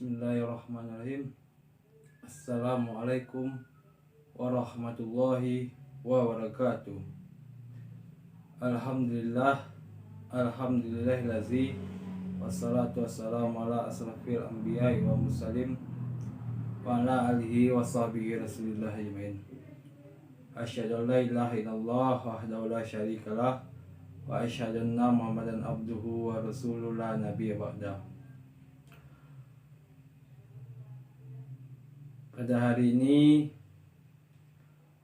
Bismillahirrahmanirrahim. Assalamualaikum warahmatullahi wabarakatuh. Alhamdulillahillazi wassalatu wassalamu ala asrafil anbiya'i wa mursalin wa ala alihi wa sahbihi rasulillah ajmain. Asyhadu an la ilaha illallah wahdahu la syarikalah wa asyhadu anna Muhammadan abduhu wa rasuluhu la nabiyya ba'dah. Pada hari ini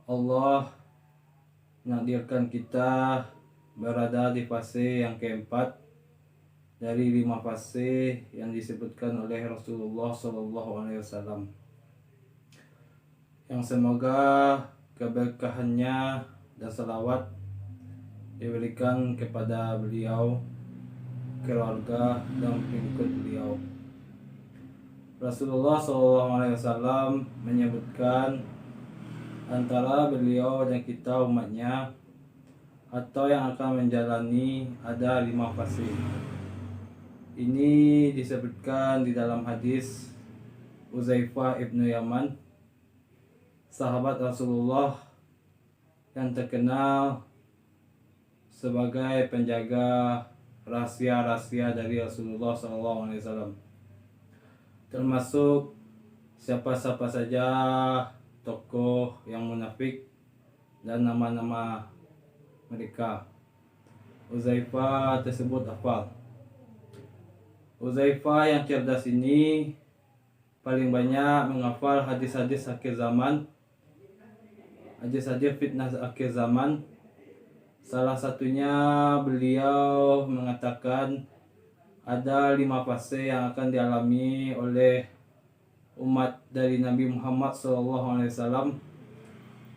Allah menakdirkan kita berada di fase yang keempat dari 5 fase yang disebutkan oleh Rasulullah SAW, yang semoga keberkahannya dan salawat diberikan kepada beliau, keluarga dan pengikut beliau. Rasulullah SAW menyebutkan antara beliau dan kita umatnya atau yang akan menjalani ada 5 fase. Ini disebutkan di dalam hadis Uzaifah ibnu Yaman, sahabat Rasulullah yang terkenal sebagai penjaga rahasia-rahasia dari Rasulullah SAW. Termasuk siapa-siapa saja tokoh yang munafik dan nama-nama mereka. Uzaifah tersebut hafal. Uzaifah yang cerdas ini paling banyak menghafal hadis-hadis akhir zaman, hadis-hadis fitnah akhir zaman. Salah satunya beliau mengatakan ada 5 fase yang akan dialami oleh umat dari Nabi Muhammad SAW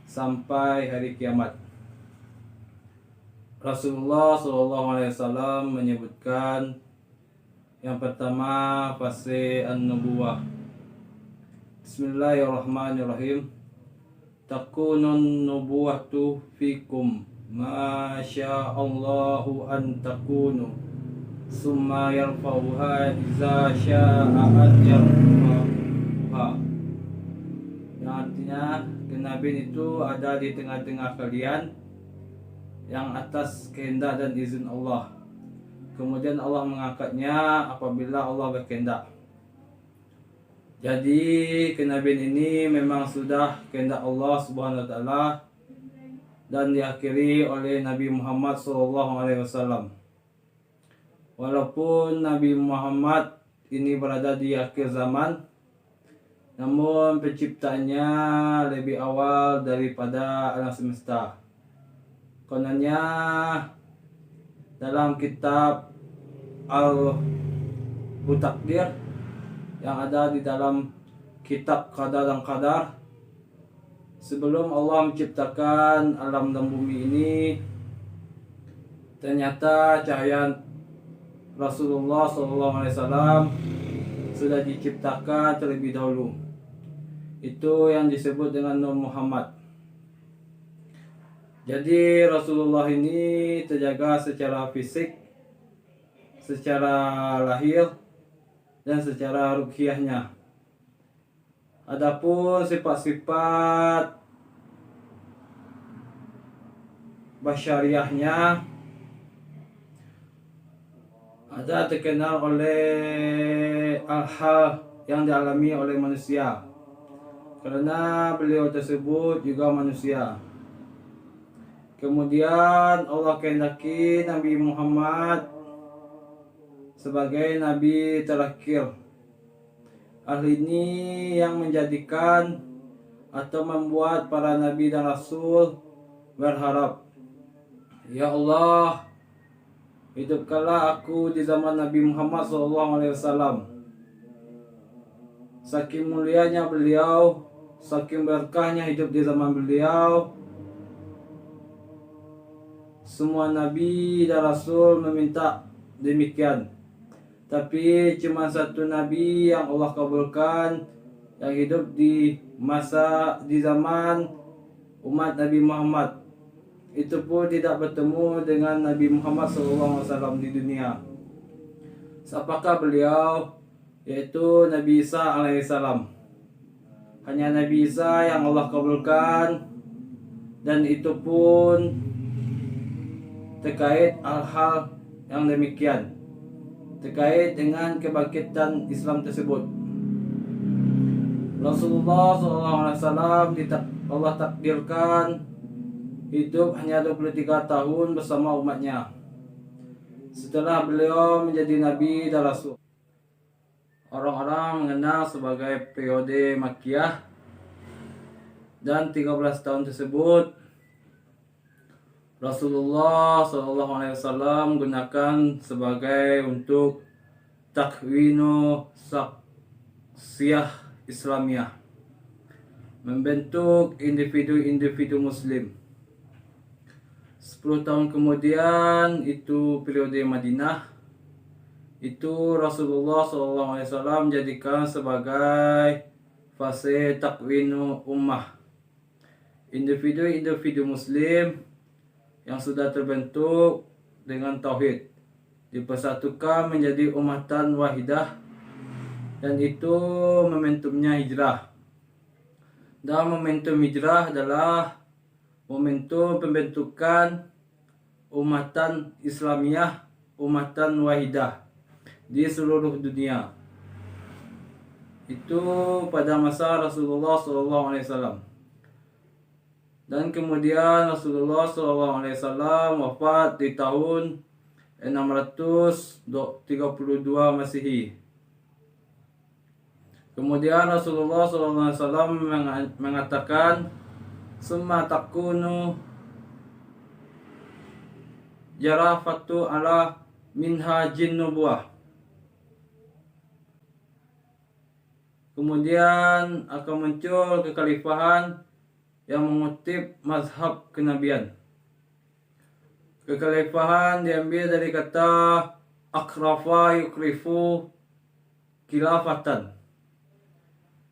sampai hari kiamat. Rasulullah SAW menyebutkan yang pertama fase an-nubuwah. Bismillahirrahmanirrahim. Takunun nubuwatu fikum ma sya'allahu an takunu summa yarfa'uha iza sya'a'an yarfa'uha. Yang artinya kenabian itu ada di tengah-tengah kalian yang atas kehendak dan izin Allah. Kemudian Allah mengangkatnya apabila Allah berkehendak. Jadi kenabian ini memang sudah kehendak Allah Subhanahu wa taala dan diakhiri oleh Nabi Muhammad SAW. Walaupun Nabi Muhammad ini berada di akhir zaman, namun penciptanya lebih awal daripada alam semesta. Kononnya dalam kitab Al-Mutakdir yang ada di dalam kitab Qadar dan Qadar, sebelum Allah menciptakan alam dan bumi ini, ternyata cahaya Rasulullah SAW sudah diciptakan terlebih dahulu. Itu yang disebut dengan Nur Muhammad. Jadi Rasulullah ini terjaga secara fisik, secara lahir, dan secara ruhiyahnya. Adapun sifat-sifat basyariahnya ada terkenal oleh hal yang dialami oleh manusia, karena beliau tersebut juga manusia. Kemudian Allah kehendaki Nabi Muhammad sebagai Nabi terakhir. Hal ini yang menjadikan atau membuat para Nabi dan Rasul berharap, ya Allah, hidupkanlah aku di zaman Nabi Muhammad SAW. Saking mulianya beliau, saking berkahnya hidup di zaman beliau, semua Nabi dan Rasul meminta demikian. Tapi cuma satu Nabi yang Allah kabulkan, yang hidup di zaman umat Nabi Muhammad. Itu pun tidak bertemu dengan Nabi Muhammad SAW di dunia. Siapakah beliau? yaitu Nabi Isa alaihissalam. Hanya Nabi Isa yang Allah kabulkan, dan itu pun terkait hal-hal yang demikian, terkait dengan kebangkitan Islam tersebut. Rasulullah SAW Allah takdirkan hidup hanya 23 tahun bersama umatnya setelah beliau menjadi Nabi dan Rasul. Orang-orang mengenal sebagai periode Makkiyah, dan 13 tahun tersebut Rasulullah SAW gunakan sebagai untuk takwinu syakhsiyah Islamiyah, membentuk individu-individu Muslim. 10 tahun kemudian, itu periode Madinah, itu Rasulullah SAW menjadikan sebagai fase takwinu ummah, individu-individu Muslim yang sudah terbentuk dengan tauhid dipersatukan menjadi ummatan wahidah, dan itu momentumnya hijrah. Dan momentum hijrah adalah momentum pembentukan ummatan Islamiyah, ummatan wahidah di seluruh dunia. Itu pada masa Rasulullah SAW. Dan kemudian Rasulullah SAW wafat di tahun 632 Masehi. Kemudian Rasulullah SAW mengatakan, summa takunu jarafatu ala minhajin nubuwah. Kemudian akan muncul kekhalifahan yang mengutip mazhab kenabian. Kekhalifahan diambil dari kata akrafa yukrifu khilafatan,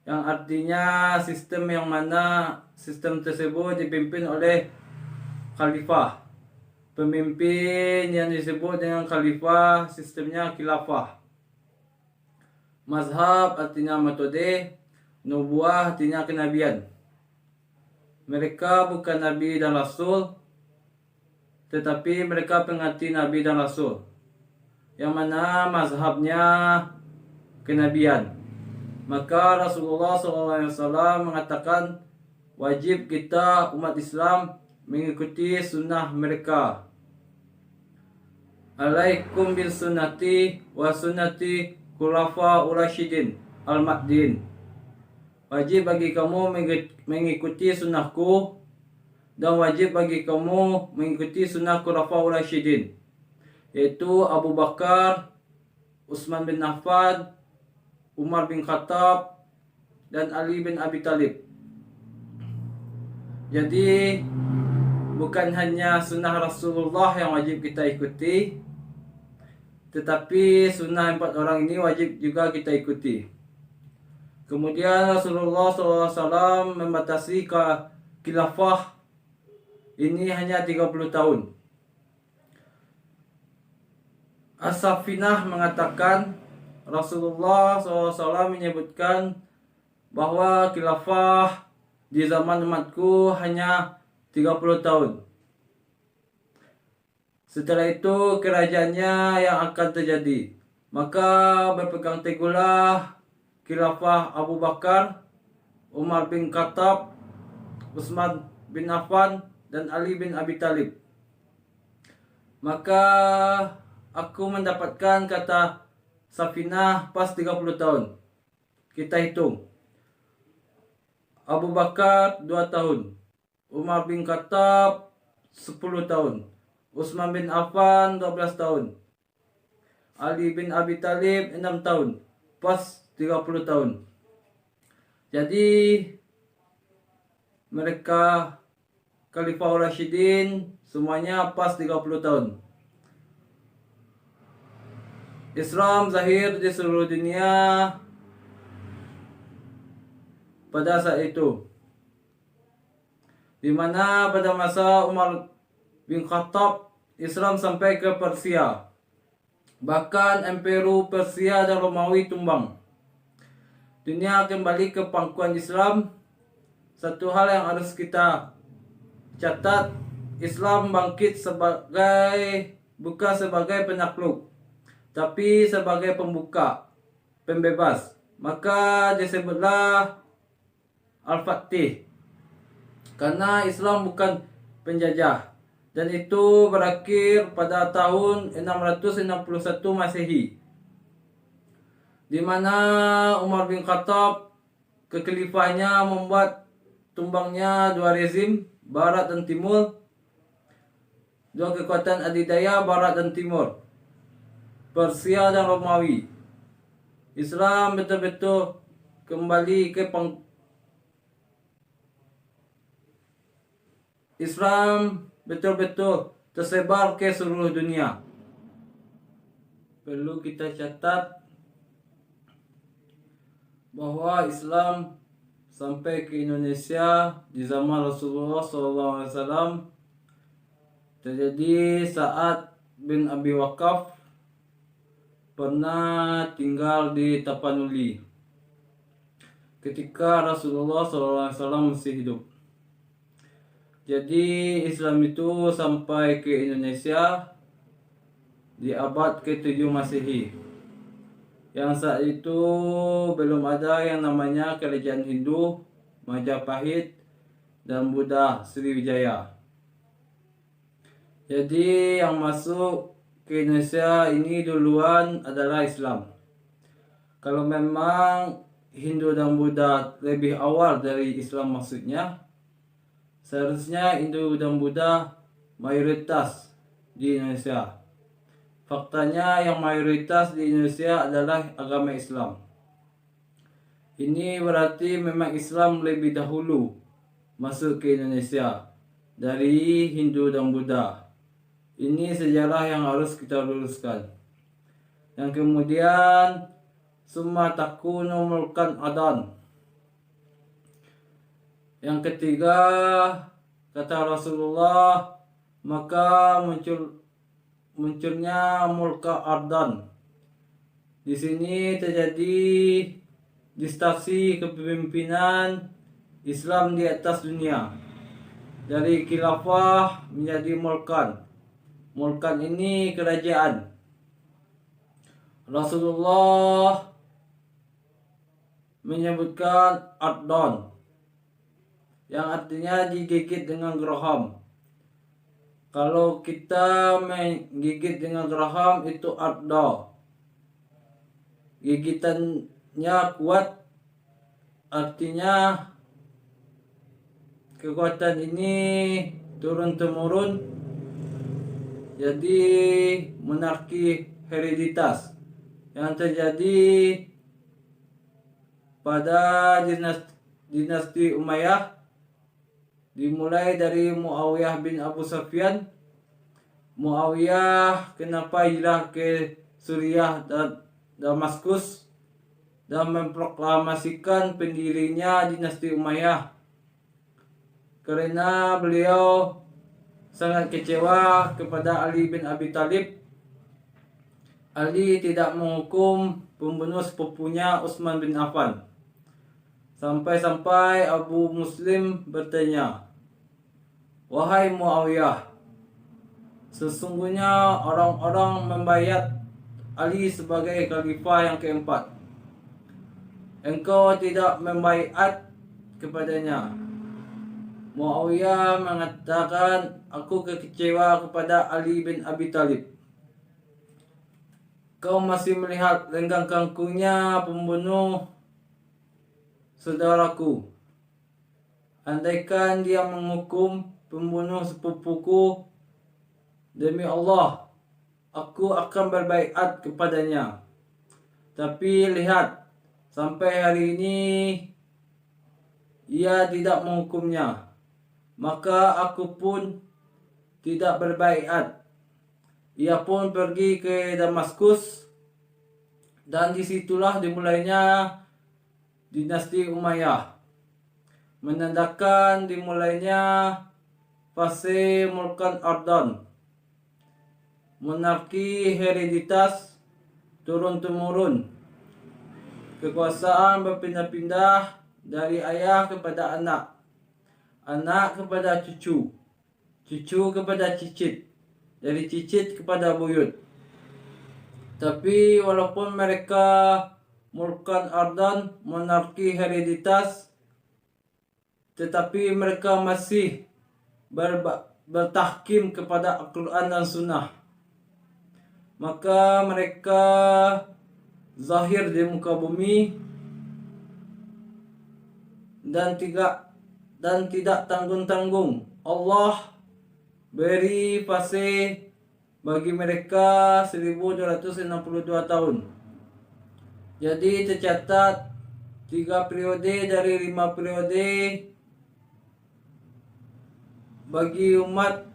yang artinya sistem yang mana sistem tersebut dipimpin oleh khalifah. Pemimpin yang disebut dengan khalifah sistemnya khilafah. Mazhab artinya metode, nubuah artinya kenabian. Mereka bukan nabi dan rasul, tetapi mereka pengganti nabi dan rasul, yang mana mazhabnya kenabian. Maka Rasulullah SAW mengatakan, wajib kita umat Islam mengikuti sunnah mereka. Alaikum bil sunnati wa sunnati khulafa ur-rasyidin al-mahdiin. Wajib bagi kamu mengikuti sunnahku, dan wajib bagi kamu mengikuti sunnah khulafa ur-rasyidin, yaitu Abu Bakar, Utsman bin Affan, Umar bin Khattab, dan Ali bin Abi Thalib. Jadi bukan hanya sunnah Rasulullah yang wajib kita ikuti, tetapi sunnah 4 orang ini wajib juga kita ikuti. Kemudian Rasulullah SAW membatasi khilafah ini hanya 30 tahun. As-Safinah mengatakan, Rasulullah SAW menyebutkan bahwa khilafah di zaman umatku hanya 30 tahun. Setelah itu kerajaannya yang akan terjadi. Maka berpegang teguhlah khilafah Abu Bakar, Umar bin Khattab, Utsman bin Affan, dan Ali bin Abi Thalib. Maka aku mendapatkan kata Safinah pas 30 tahun. Kita hitung. Abu Bakar 2 tahun, Umar bin Khattab 10 tahun, Utsman bin Affan 12 tahun, Ali bin Abi Thalib 6 tahun, pas 30 tahun. Jadi mereka Khalifah Rasyidin semuanya pas 30 tahun. Islam zahir di seluruh dunia pada saat itu, di mana pada masa Umar bin Khattab Islam sampai ke Persia. Bahkan Emperu Persia dan Romawi tumbang. dunia kembali ke pangkuan Islam. Satu hal yang harus kita catat, Islam bangkit bukan sebagai penakluk, tapi sebagai pembuka, pembebas. Maka disebutlah Al-Fatih, karena Islam bukan penjajah. Dan itu berakhir pada tahun 661 Masehi, di mana Umar bin Khattab, kekhalifahnya, membuat tumbangnya dua rezim, Barat dan Timur, dua kekuatan adidaya Barat dan Timur, Persia dan Romawi. Islam betul-betul kembali ke Islam betul-betul tersebar ke seluruh dunia. Perlu kita catat bahwa Islam sampai ke Indonesia di zaman Rasulullah SAW terjadi saat bin Abi Waqqas pernah tinggal di Tapanuli ketika Rasulullah SAW masih hidup. Jadi Islam itu sampai ke Indonesia di abad ke-7 Masehi, yang saat itu belum ada yang namanya kerajaan Hindu, Majapahit, dan Buddha Sriwijaya. Jadi yang masuk ke Indonesia ini duluan adalah Islam. Kalau memang Hindu dan Buddha lebih awal dari Islam maksudnya, seharusnya Hindu dan Buddha mayoritas di Indonesia. Faktanya yang mayoritas di Indonesia adalah agama Islam. Ini berarti memang Islam lebih dahulu masuk ke Indonesia dari Hindu dan Buddha. Ini sejarah yang harus kita luruskan. Yang kemudian, summa takunu mulkan adan. Yang ketiga, kata Rasulullah, maka munculnya mulka ardan. Di sini terjadi distasi kepemimpinan Islam di atas dunia, dari khilafah menjadi mulkan. Mulkan ini kerajaan. Rasulullah menyebutkan ardan, yang artinya digigit dengan geraham. Kalau kita menggigit dengan geraham itu arda. Gigitannya kuat, artinya kekuatan ini turun-temurun. Jadi monarki hereditas yang terjadi pada dinasti Umayyah, dimulai dari Muawiyah bin Abu Sufyan. Muawiyah kenapa hijrah ke Suriah dan Damaskus dan memproklamasikan pendirinya dinasti Umayyah? Karena beliau sangat kecewa kepada Ali bin Abi Thalib. Ali tidak menghukum pembunuh sepupunya Utsman bin Affan. Sampai-sampai Abu Muslim bertanya, "Wahai Muawiyah, sesungguhnya orang-orang membayat Ali sebagai khalifah yang keempat. Engkau tidak membaiat kepadanya." Muawiyah mengatakan, "Aku kecewa kepada Ali bin Abi Thalib. Kau masih melihat lenggang kangkungnya pembunuh saudaraku. Andaikan dia menghukum pembunuh sepupuku, demi Allah, aku akan berbaiat kepadanya. Tapi lihat, sampai hari ini ia tidak menghukumnya. Maka aku pun tidak berbaiat." Ia pun pergi ke Damaskus, dan disitulah dimulainya dinasti Umayyah, menandakan dimulainya fase mulkan ardan, monarki hereditas turun-temurun. Kekuasaan berpindah-pindah dari ayah kepada anak, anak kepada cucu, cucu kepada cicit, dari cicit kepada buyut. Tapi walaupun mereka mulkan ardan, monarki hereditas, tetapi mereka masih bertahkim kepada Al-Quran dan Sunnah. Maka mereka zahir di muka bumi dan tidak tanggung-tanggung. Allah beri fase bagi mereka 1262 tahun. Jadi tercatat 3 periode dari 5 periode bagi umat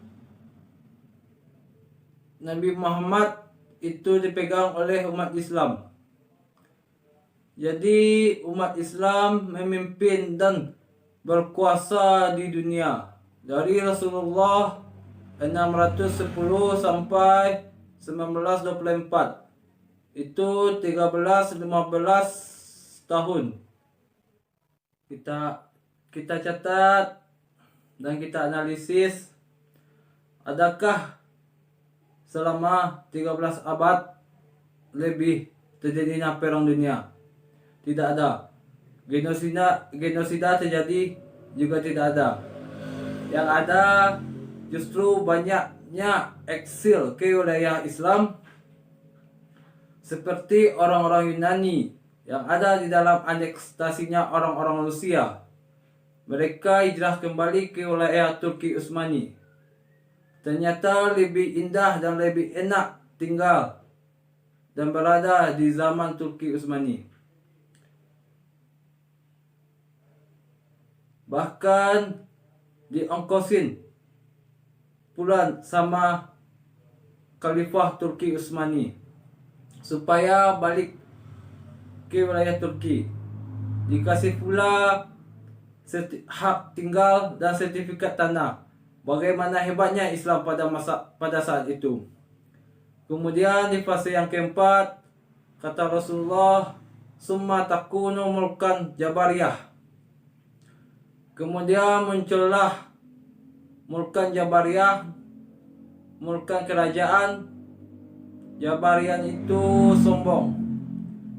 Nabi Muhammad itu dipegang oleh umat Islam. Jadi umat Islam memimpin dan berkuasa di dunia dari Rasulullah 610 sampai 1924. Itu 13-15 tahun. Kita catat dan kita analisis, adakah selama 13 abad lebih terjadinya perang dunia? Tidak ada. Genosida terjadi juga tidak ada. Yang ada justru banyaknya eksil ke wilayah Islam, seperti orang-orang Yunani yang ada di dalam aneksasinya orang-orang Rusia. Mereka hijrah kembali ke wilayah Turki Utsmani. Ternyata lebih indah dan lebih enak tinggal dan berada di zaman Turki Utsmani. Bahkan diongkosin pula sama Khalifah Turki Utsmani supaya balik ke wilayah Turki. Dikasih pula hak tinggal dan sertifikat tanah. Bagaimana hebatnya Islam pada saat itu. Kemudian di fase yang keempat, kata Rasulullah, summa takunu mulkan jabariyah. Kemudian muncullah mulkan jabariyah, mulkan kerajaan. Jabarian itu sombong,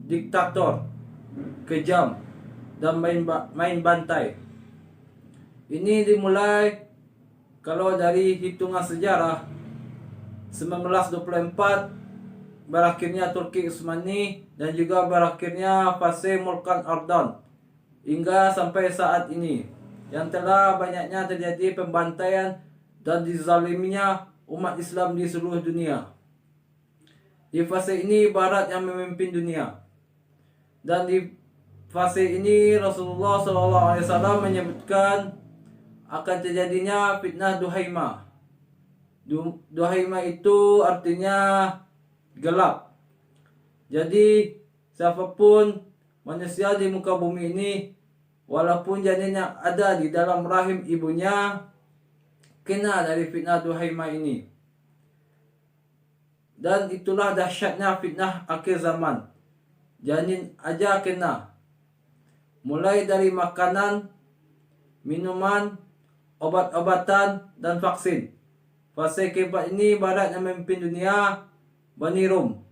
diktator, kejam, dan main bantai. Ini dimulai kalau dari hitungan sejarah 1924 berakhirnya Turki Utsmani dan juga berakhirnya fase Mulkan Ardan hingga sampai saat ini, yang telah banyaknya terjadi pembantaian dan dizaliminya umat Islam di seluruh dunia. Di fase ini Barat yang memimpin dunia, dan di fase ini Rasulullah SAW menyebutkan akan terjadinya fitnah Duhaimah. Duhaimah itu artinya gelap. Jadi siapapun manusia di muka bumi ini, walaupun janinnya ada di dalam rahim ibunya, kena dari fitnah Duhaimah ini. Dan itulah dahsyatnya fitnah akhir zaman. Janin aja kena. Mulai dari makanan, minuman, obat-obatan, dan vaksin. Fase keempat ini Barat yang memimpin dunia, Bani Rum.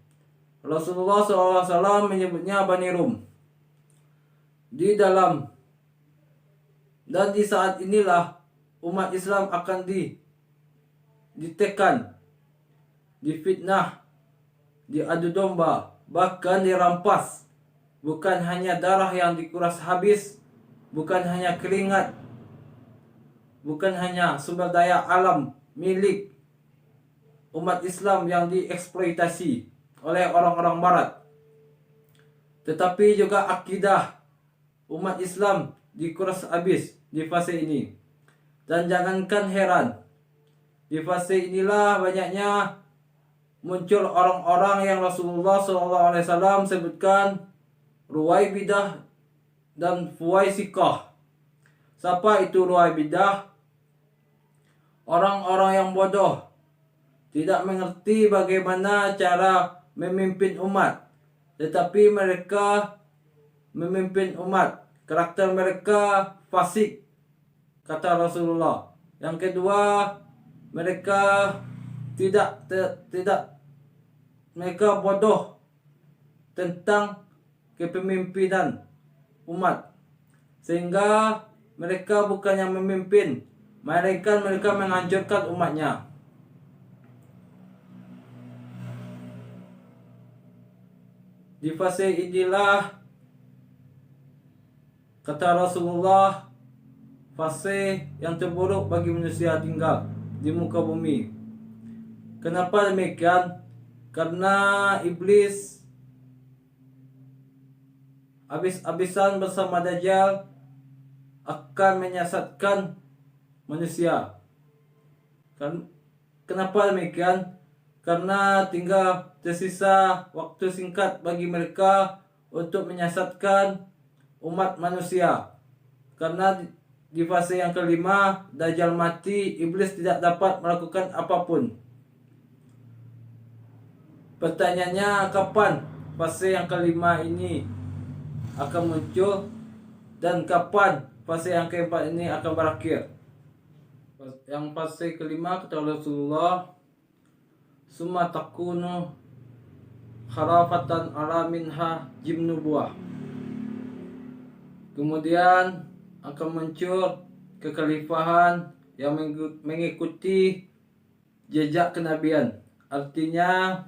Rasulullah SAW menyebutnya Bani Rum. Di saat inilah umat Islam akan ditekan, difitnah, diadu domba, bahkan dirampas. Bukan hanya darah yang dikuras habis, bukan hanya keringat, bukan hanya sumber daya alam milik umat Islam yang dieksploitasi oleh orang-orang Barat, tetapi juga akidah umat Islam dikuras habis di fase ini. Dan jangankan heran, di fase inilah banyaknya muncul orang-orang yang Rasulullah SAW sebutkan Ruwaibidah dan Fuwaisikah. Siapa itu Ruwaibidah? Orang-orang yang bodoh, tidak mengerti bagaimana cara memimpin umat, tetapi mereka memimpin umat. Karakter mereka fasik, kata Rasulullah. Yang kedua, mereka tidak mereka bodoh tentang kepemimpinan umat, sehingga mereka bukannya memimpin, melainkan mereka menghancurkan umatnya. Di fase inilah, kata Rasulullah, fase yang terburuk bagi manusia tinggal di muka bumi. Kenapa demikian? Karena iblis habis-habisan bersama Dajjal akan menyesatkan manusia. Kenapa demikian? Karena tinggal tersisa waktu singkat bagi mereka untuk menyesatkan umat manusia. Karena di fase yang kelima, Dajjal mati, iblis tidak dapat melakukan apapun. Pertanyaannya, kapan fase yang kelima ini akan muncul, dan kapan fase yang keempat ini akan berakhir? Yang fase kelima, kata Rasulullah, summa takunu kharafatan ala minha jimnu buah. Kemudian akan muncul kekhalifahan yang mengikuti jejak kenabian. Artinya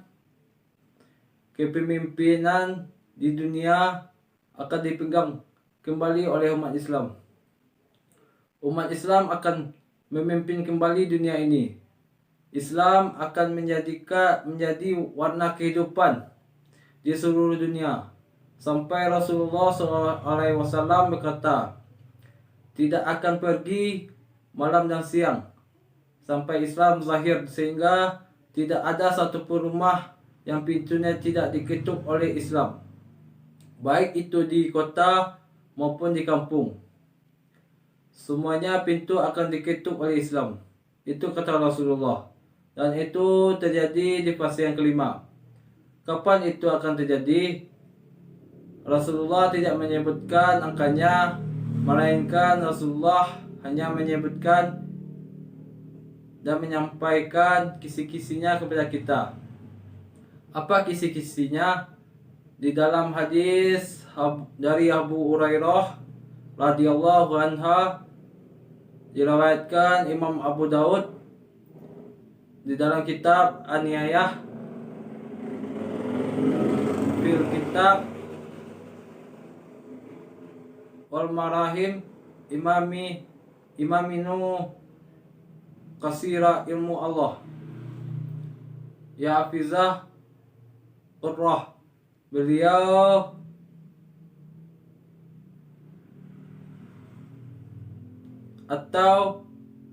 kepemimpinan di dunia akan dipegang kembali oleh umat Islam. Umat Islam akan memimpin kembali dunia ini. Islam akan menjadi warna kehidupan di seluruh dunia. Sampai Rasulullah SAW berkata, tidak akan pergi malam dan siang sampai Islam zahir, sehingga tidak ada satupun rumah yang pintunya tidak diketuk oleh Islam, baik itu di kota maupun di kampung. Semuanya pintu akan diketuk oleh Islam. Itu kata Rasulullah. Dan itu terjadi di fase yang kelima. Kapan itu akan terjadi? Rasulullah tidak menyebutkan angkanya, melainkan Rasulullah hanya menyebutkan dan menyampaikan kisi-kisinya kepada kita. Apa kisi-kisinya? Di dalam hadis dari Abu Hurairah radhiyallahu anha, diriwayatkan Imam Abu Daud di dalam kitab An-Nihayah fil kitab wal marahim imaminu kasira ilmu Allah ya hafizah urrah. Beliau atau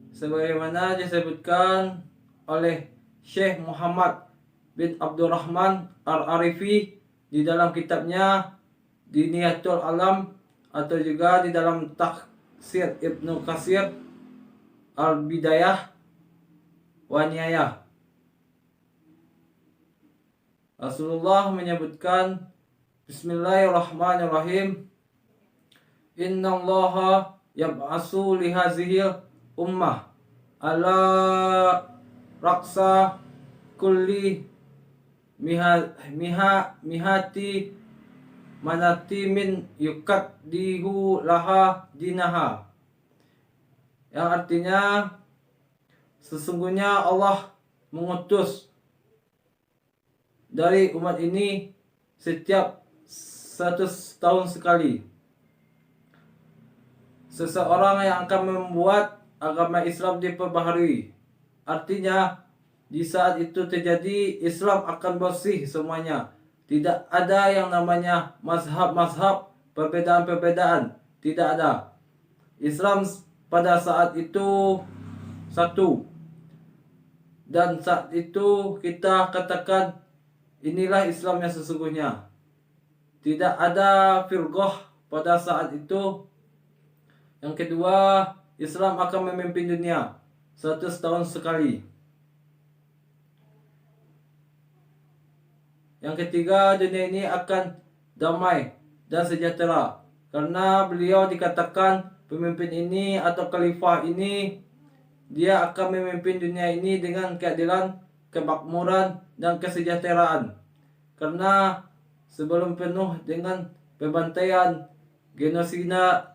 sebagaimana disebutkan oleh Syekh Muhammad bin Abdurrahman Al-Arifi di dalam kitabnya Diniyatul Alam, atau juga di dalam Tafsir Ibnu Katsir Al-Bidayah wa Nihayah. Rasulullah menyebutkan, Bismillahirrahmanirrahim, Innallaha yab'asu lihazihil ummah ala raksa kulli mihati manati min yukaddihu laha dinaha. Yang artinya, sesungguhnya Allah mengutus dari umat ini setiap 100 tahun sekali seseorang yang akan membuat agama Islam diperbaharui. Artinya, di saat itu terjadi, Islam akan bersih semuanya. Tidak ada yang namanya mazhab-mazhab, perbedaan-perbedaan. Tidak ada. Islam pada saat itu satu. Dan saat itu kita katakan, inilah Islam yang sesungguhnya. Tidak ada firqah pada saat itu. Yang kedua, Islam akan memimpin dunia 100 tahun sekali. Yang ketiga, dunia ini akan damai dan sejahtera. Karena beliau dikatakan pemimpin ini atau khalifah ini, dia akan memimpin dunia ini dengan keadilan, kemakmuran, dan kesejahteraan. Karena sebelum penuh dengan pembantaian, genosida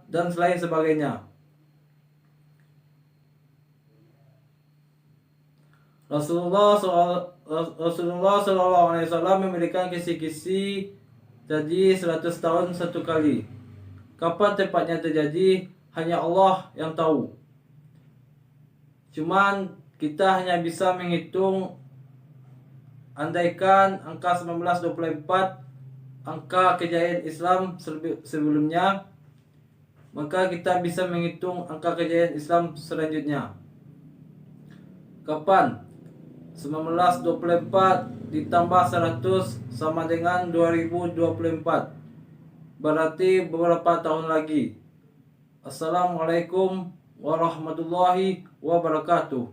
dan lain sebagainya. Rasulullah SAW memberikan kisi-kisi jadi 100 tahun satu kali. Kapan tepatnya terjadi, hanya Allah yang tahu. Cuman kita hanya bisa menghitung, andaikan angka 1924 angka kejayaan Islam sebelumnya, maka kita bisa menghitung angka kejayaan Islam selanjutnya. Kapan? 1924 ditambah 100 sama dengan 2024. Berarti beberapa tahun lagi. Assalamualaikum warahmatullahi wabarakatuh.